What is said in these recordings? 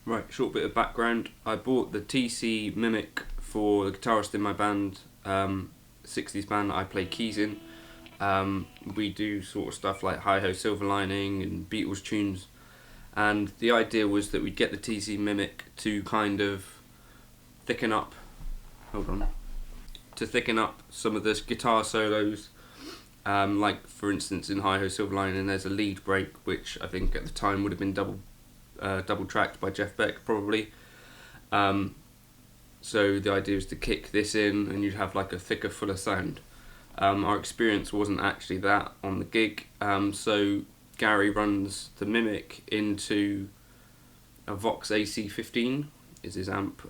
Right, short bit of background. I bought the TC Mimiq for the guitarist in my band, 60s band that I play keys in. We do sort of stuff like Hi Ho Silver Lining and Beatles tunes, and the idea was that we'd get the TC Mimiq to kind of thicken up, to thicken up some of the guitar solos. Like for instance in Hi Ho Silver Lining there's a lead break which I think at the time would have been double tracked by Jeff Beck probably. So the idea is to kick this in and you'd have like a thicker, fuller sound. Our experience wasn't actually that on the gig, so Gary runs the Mimiq into a Vox AC15 is his amp.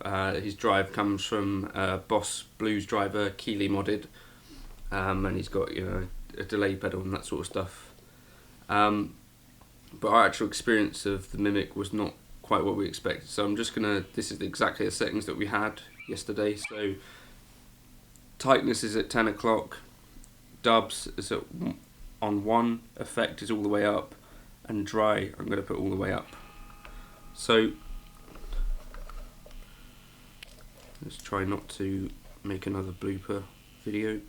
His drive comes from Boss Blues driver, Keeley modded, and he's got a delay pedal and that sort of stuff. But our actual experience of the Mimiq was not quite what we expected. So I'm just this is exactly the settings that we had yesterday. So tightness is at 10 o'clock, dubs is on 1, effect is all the way up, and dry I'm going to put all the way up. So let's try not to make another blooper video.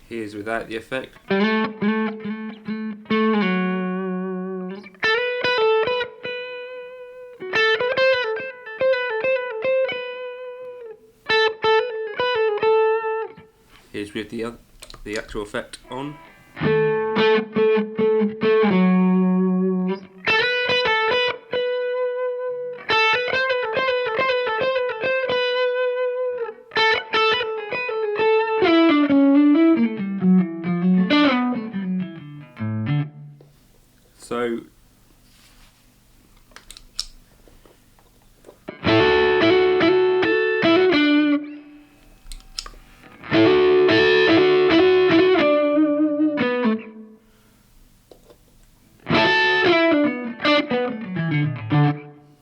Here's without the effect. Here's with the actual effect on. So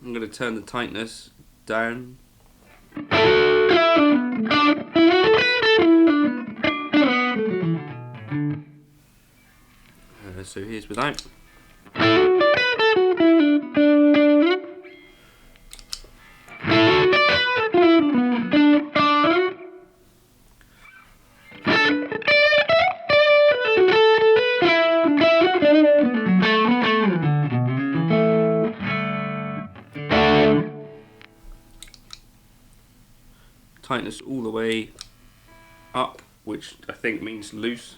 I'm going to turn the tightness down. So here's without. Tightness all the way up, which I think means loose.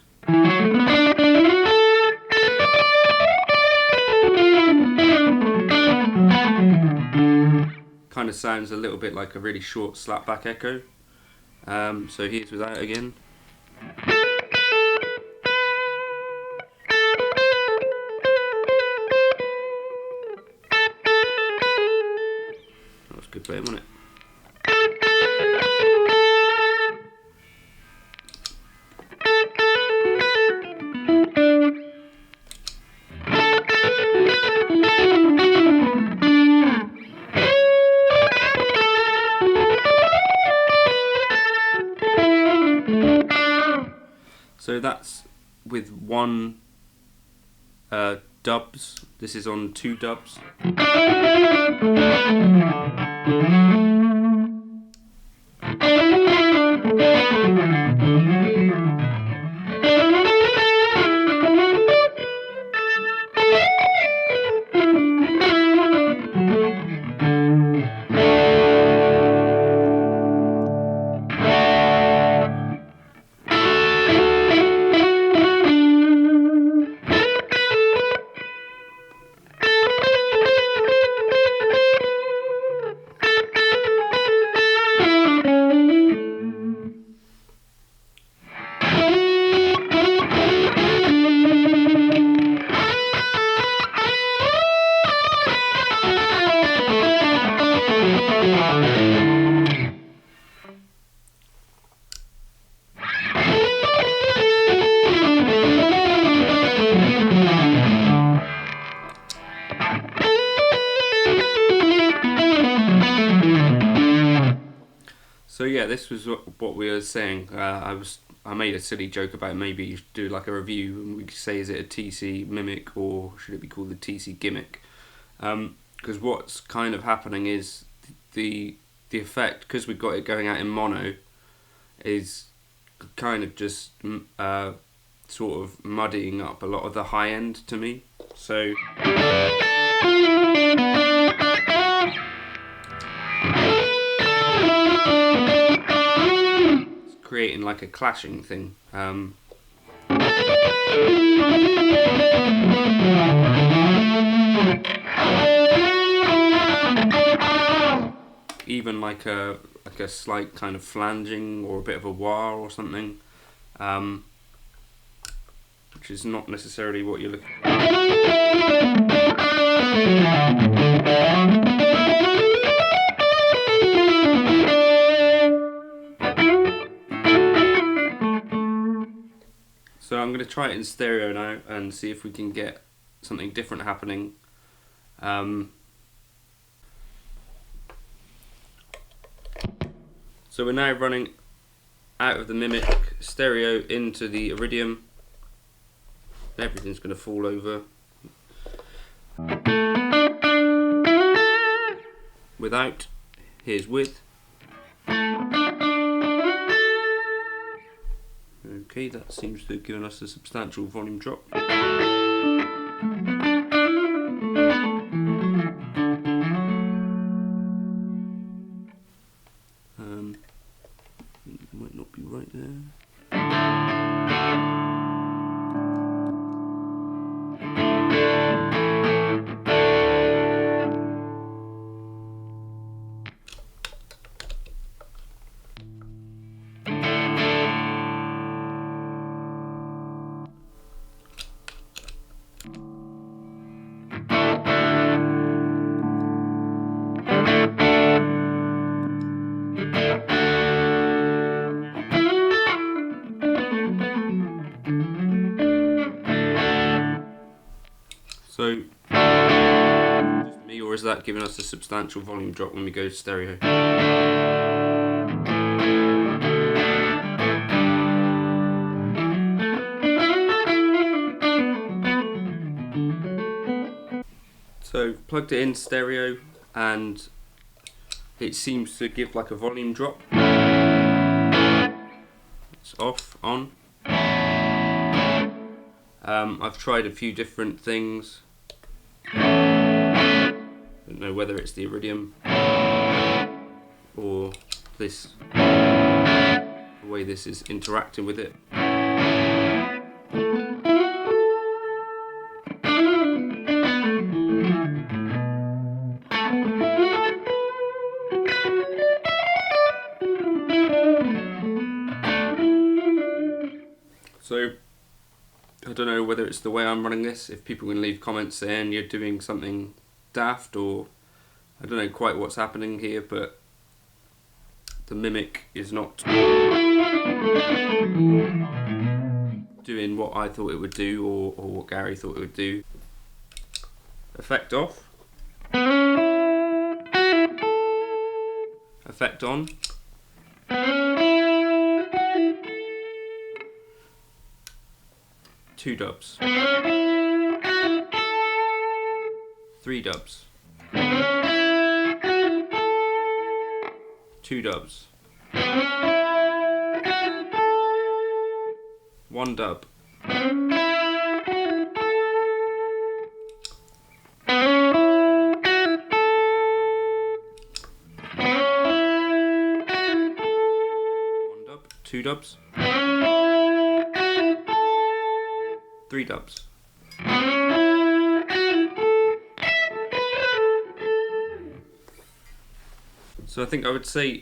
Kind of sounds a little bit like a really short slapback echo. So here's without again. That was good playing, wasn't it? So that's with 1 dubs. This is on 2 dubs. So yeah, this was what we were saying. I made a silly joke about maybe you should do like a review and we could say, is it a TC Mimiq or should it be called the TC Gimmick? because what's kind of happening is the effect, because we've got it going out in mono, is kind of just sort of muddying up a lot of the high end to me. So it's creating like a clashing thing. Even like a slight kind of flanging or a bit of a wah or something, which is not necessarily what you're looking for. So I'm going to try it in stereo now and see if we can get something different happening. So we're now running out of the Mimiq stereo into the Iridium. Everything's going to fall over. Without, here's with. Okay, that seems to have given us a substantial volume drop. Might not be right there. So, just me, or is that giving us a substantial volume drop when we go stereo? So, plugged it in stereo and it seems to give like a volume drop. It's off, on. I've tried a few different things. Don't know whether it's the Iridium or this, the way this is interacting with it. So I don't know whether it's the way I'm running this, if people can leave comments saying you're doing something daft, or I don't know quite what's happening here, but the Mimiq is not doing what I thought it would do, or what Gary thought it would do. Effect off. Effect on. Two dubs. Three dubs. Two dubs. One dub. One dub. Two dubs. Three dubs. So I think I would say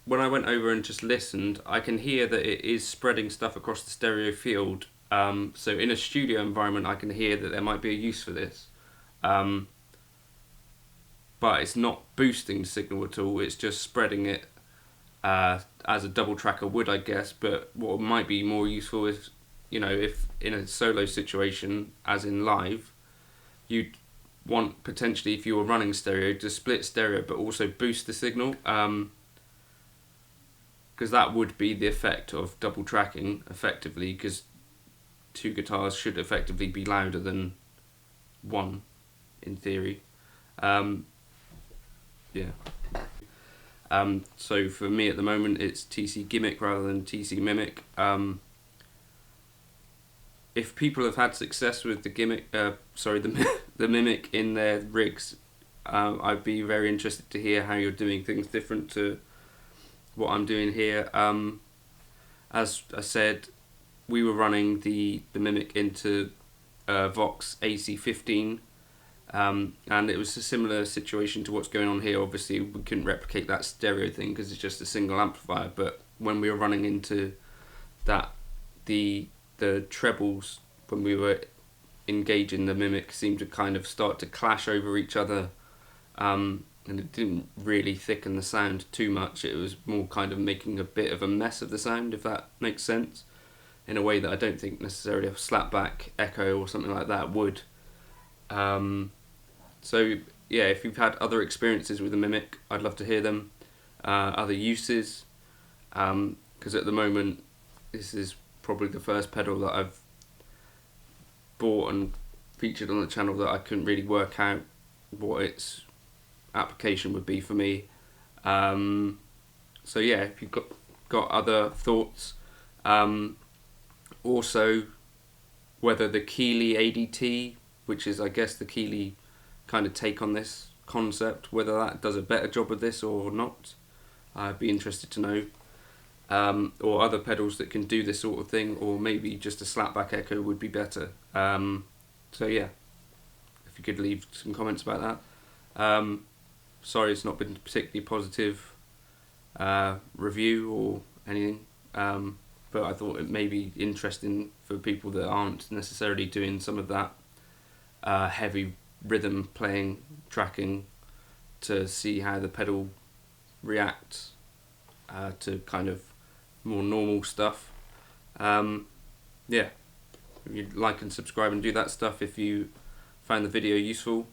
when I went over and just listened, I can hear that it is spreading stuff across the stereo field. So in a studio environment, I can hear that there might be a use for this. But it's not boosting the signal at all, it's just spreading it as a double tracker would, I guess. But what might be more useful is, you know, if in a solo situation, as in live, you'd want potentially, if you were running stereo, to split stereo but also boost the signal, because that would be the effect of double tracking effectively, because two guitars should effectively be louder than one in theory. Yeah. So for me at the moment, it's TC Gimmick rather than TC Mimiq. If people have had success with the Gimmick, the Mimiq in their rigs, I'd be very interested to hear how you're doing things different to what I'm doing here. As I said, we were running the Mimiq into Vox AC15, and it was a similar situation to what's going on here. Obviously, we couldn't replicate that stereo thing because it's just a single amplifier. But when we were running into that, the trebles when we were engaging the Mimiq seemed to kind of start to clash over each other, and it didn't really thicken the sound too much. It was more kind of making a bit of a mess of the sound, if that makes sense, in a way that I don't think necessarily a slapback echo or something like that would. So yeah, if you've had other experiences with the Mimiq, I'd love to hear them. Other uses, because at the moment this is probably the first pedal that I've bought and featured on the channel that I couldn't really work out what its application would be for me. So yeah, if you've got other thoughts, also whether the Keeley ADT, which is I guess the Keeley kind of take on this concept, whether that does a better job of this or not, I'd be interested to know. Or other pedals that can do this sort of thing, or maybe just a slapback echo would be better. So yeah, if you could leave some comments about that. Sorry it's not been a particularly positive review or anything, but I thought it may be interesting for people that aren't necessarily doing some of that heavy rhythm playing, tracking, to see how the pedal reacts to kind of more normal stuff. Yeah, if you'd like and subscribe and do that stuff if you found the video useful.